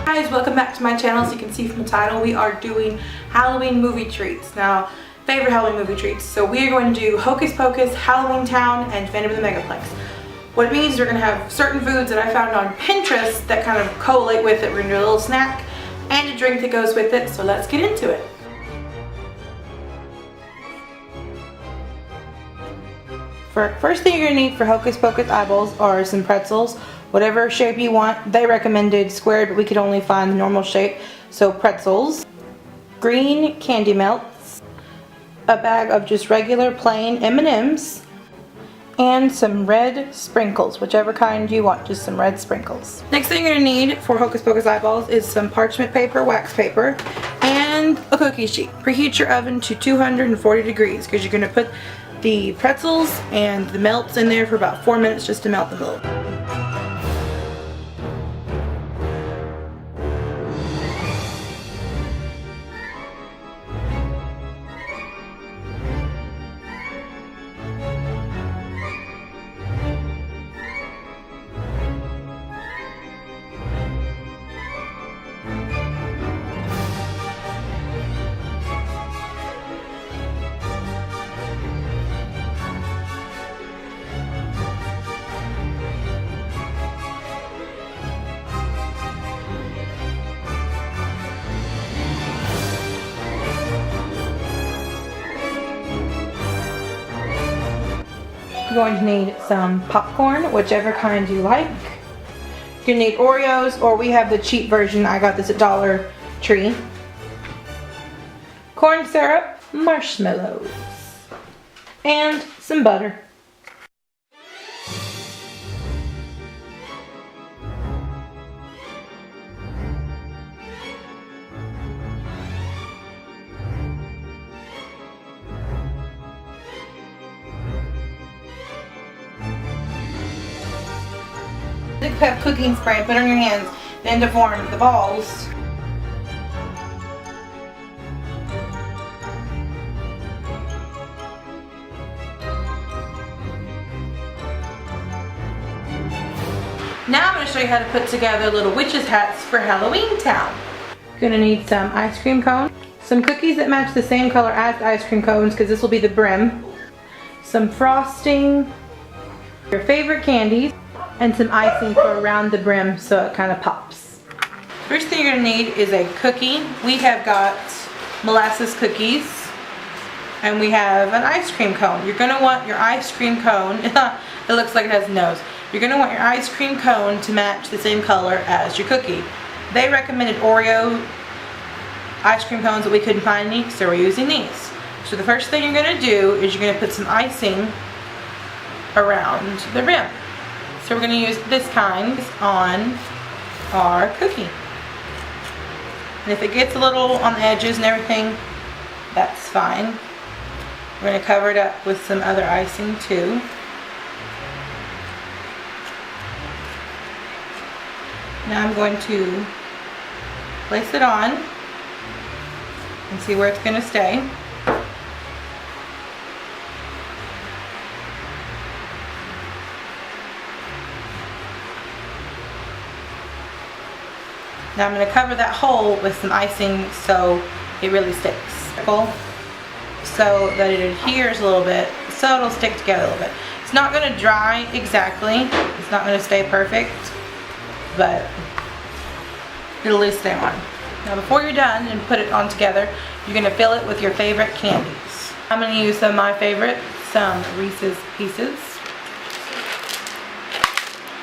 Guys, welcome back to my channel. As you can see from the title, we are doing Halloween movie treats. Now, favorite Halloween movie treats. So we are going to do Hocus Pocus, Halloween Town, and Phantom of the Megaplex. What it means is we're going to have certain foods that I found on Pinterest that kind of correlate with it. We're going to do a little snack and a drink that goes with it. So let's get into it. First thing you're going to need for Hocus Pocus eyeballs are some pretzels. Whatever shape you want. They recommended squared, but we could only find the normal shape. So pretzels, green candy melts, a bag of just regular plain M&Ms, and some red sprinkles, whichever kind you want, just some red sprinkles. Next thing you're going to need for Hocus Pocus eyeballs is some parchment paper, wax paper, and a cookie sheet. Preheat your oven to 240 degrees because you're going to put the pretzels and the melts in there for about 4 minutes just to melt them a little. You're going to need some popcorn, whichever kind you like. You're going to need Oreos, or we have the cheap version. I got this at Dollar Tree. Corn syrup, marshmallows, and some butter. Have cooking spray and put it on your hands, then to form the balls. Now I'm going to show you how to put together little witches hats for Halloween Town. You're going to need some ice cream cone, some cookies that match the same color as the ice cream cones because this will be the brim, some frosting, your favorite candies, and some icing for around the brim so it kind of pops. First thing you're going to need is a cookie. We have got molasses cookies, and we have an ice cream cone. You're going to want your ice cream cone, it looks like it has a nose. You're going to want your ice cream cone to match the same color as your cookie. They recommended Oreo ice cream cones, but we couldn't find any, so we're using these. So the first thing you're going to do is you're going to put some icing around the rim. So we're going to use this kind on our cookie. And if it gets a little on the edges and everything, that's fine. We're going to cover it up with some other icing too. Now I'm going to place it on and see where it's going to stay. Now I'm going to cover that hole with some icing so it really sticks. So that it adheres a little bit, so it'll stick together a little bit. It's not going to dry exactly. It's not going to stay perfect, but it'll at least stay on. Now before you're done and put it on together, you're going to fill it with your favorite candies. I'm going to use some of my favorite, some Reese's Pieces,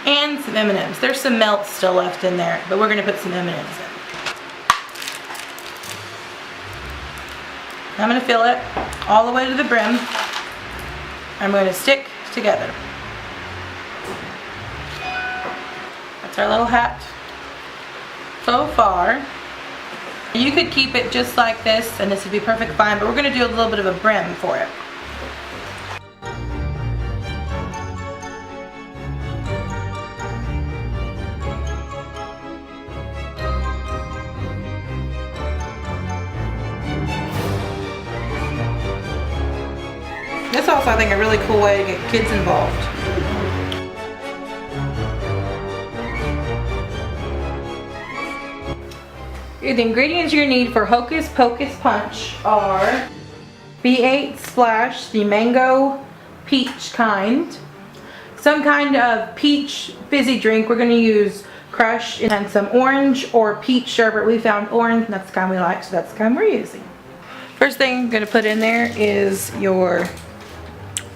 and some M&Ms. There's some melts still left in there, but we're going to put some M&Ms in. I'm going to fill it all the way to the brim. I'm going to stick together. That's our little hat so far. You could keep it just like this and this would be perfect fine, but we're going to do a little bit of a brim for it. This is also, I think, a really cool way to get kids involved. The ingredients you're gonna need for Hocus Pocus Punch are V8 Splash, the mango peach kind, some kind of peach fizzy drink. We're gonna use Crush, and some orange or peach sherbet. We found orange, and that's the kind we like, so that's the kind we're using. First thing I'm gonna put in there is your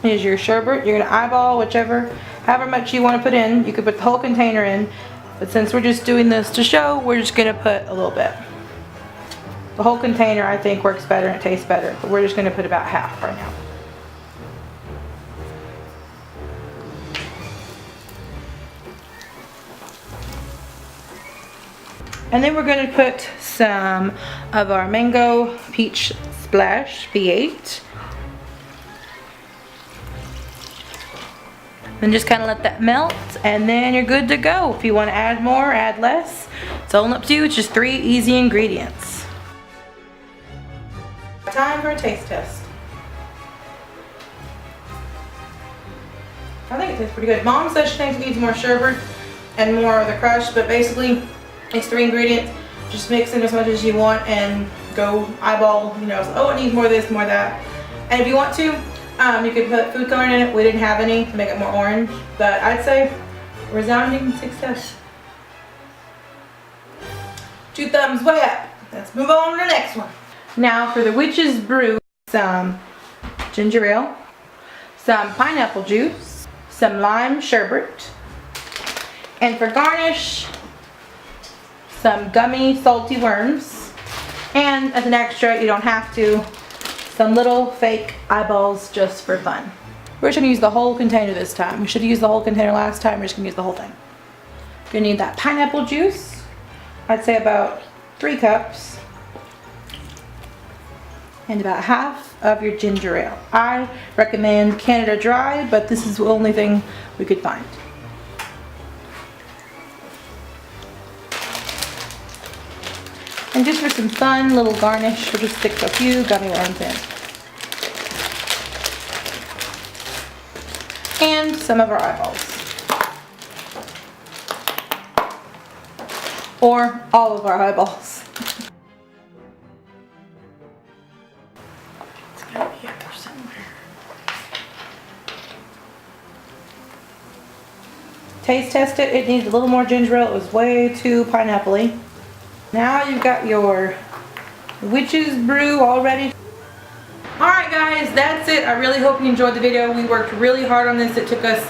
sherbet. You're gonna eyeball however much you want to put in. You could put the whole container in, but since we're just doing this to show, we're just gonna put a little bit. The whole container I think works better and it tastes better, but we're just gonna put about half right now. And then we're going to put some of our mango peach splash V8. Then just kind of let that melt, and then you're good to go. If you want to add more, add less. It's all up to you. It's just 3 easy ingredients. Time for a taste test. I think it tastes pretty good. Mom says she thinks it needs more sherbet and more of the Crush, but basically it's 3 ingredients. Just mix in as much as you want and go eyeball, you know, oh, it needs more of this, more of that. And if you want to, you could put food coloring in it. We didn't have any to make it more orange, but I'd say resounding success. 2 thumbs way up. Let's move on to the next one. Now for the Witch's Brew, some ginger ale, some pineapple juice, some lime sherbet, and for garnish, some gummy salty worms, and as an extra, you don't have to, some little fake eyeballs just for fun. We're just gonna use the whole container this time. We should have used the whole container last time. We're just gonna use the whole thing. You're gonna need that pineapple juice. I'd say about 3 cups. And about half of your ginger ale. I recommend Canada Dry, but this is the only thing we could find. And just for some fun little garnish, we'll just stick a few gummy worms in. And some of our eyeballs. Or all of our eyeballs. It's gotta be up there somewhere. Taste test it. It needs a little more ginger ale. It was way too pineapple-y. Now you've got your Witch's Brew all ready. Alright guys, that's it. I really hope you enjoyed the video. We worked really hard on this. It took us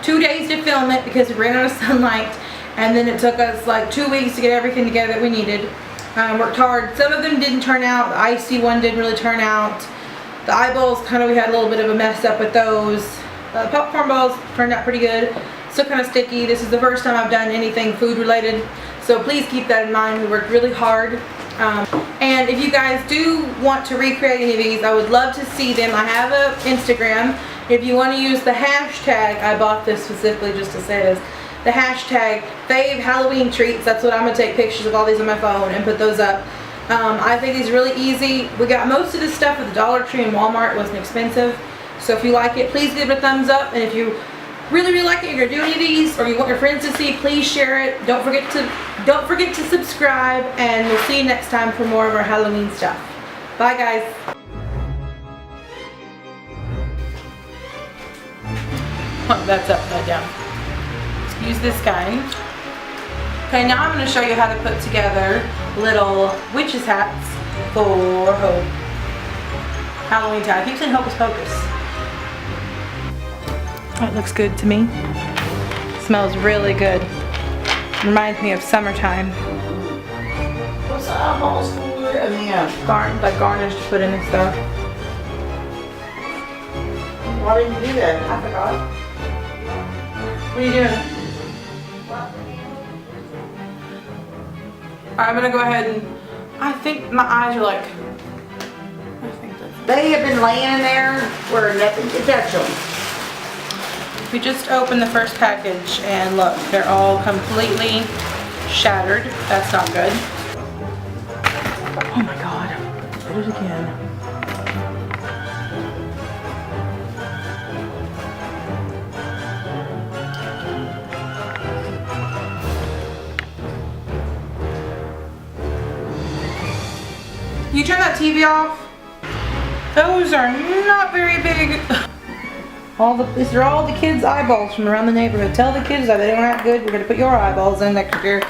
2 days to film it because we ran out of sunlight, and then it took us like 2 weeks to get everything together that we needed. Worked hard. Some of them didn't turn out. The icy one didn't really turn out. The eyeballs, kind of, we had a little bit of a mess up with those. The popcorn balls turned out pretty good. Still kind of sticky. This is the first time I've done anything food related. So please keep that in mind. We worked really hard. And if you guys do want to recreate any of these, I would love to see them. I have an Instagram. If you want to use the hashtag, I bought this specifically just to say this, the hashtag Fave Halloween Treats. That's what I'm going to take pictures of all these on my phone and put those up. I think these are really easy. We got most of this stuff at the Dollar Tree and Walmart. It wasn't expensive. So if you like it, please give it a thumbs up. And if you really like it, you're gonna do any of these, or you want your friends to see, please share it. Don't forget to subscribe, and we'll see you next time for more of our Halloween stuff. Bye guys. Oh, that's upside down. Let's use this guy. Okay, now I'm going to show you how to put together little witches hats for Halloween time. I keep saying Hocus Pocus. That looks good to me. Smells really good. Reminds me of summertime. What's the eyeballs for? I mean, Like garnish to put in and stuff. why didn't you do that? I forgot. What are you doing? Alright, I'm gonna go ahead and I think my eyes are like, They have been laying in there where nothing can touch them. we just opened the first package and look, they're all completely shattered. That's not good. Oh my god. Did it again. you turn that TV off? Those are not very big. These are all the kids' eyeballs from around the neighborhood. Tell the kids that they don't act good. We're gonna put your eyeballs in next year.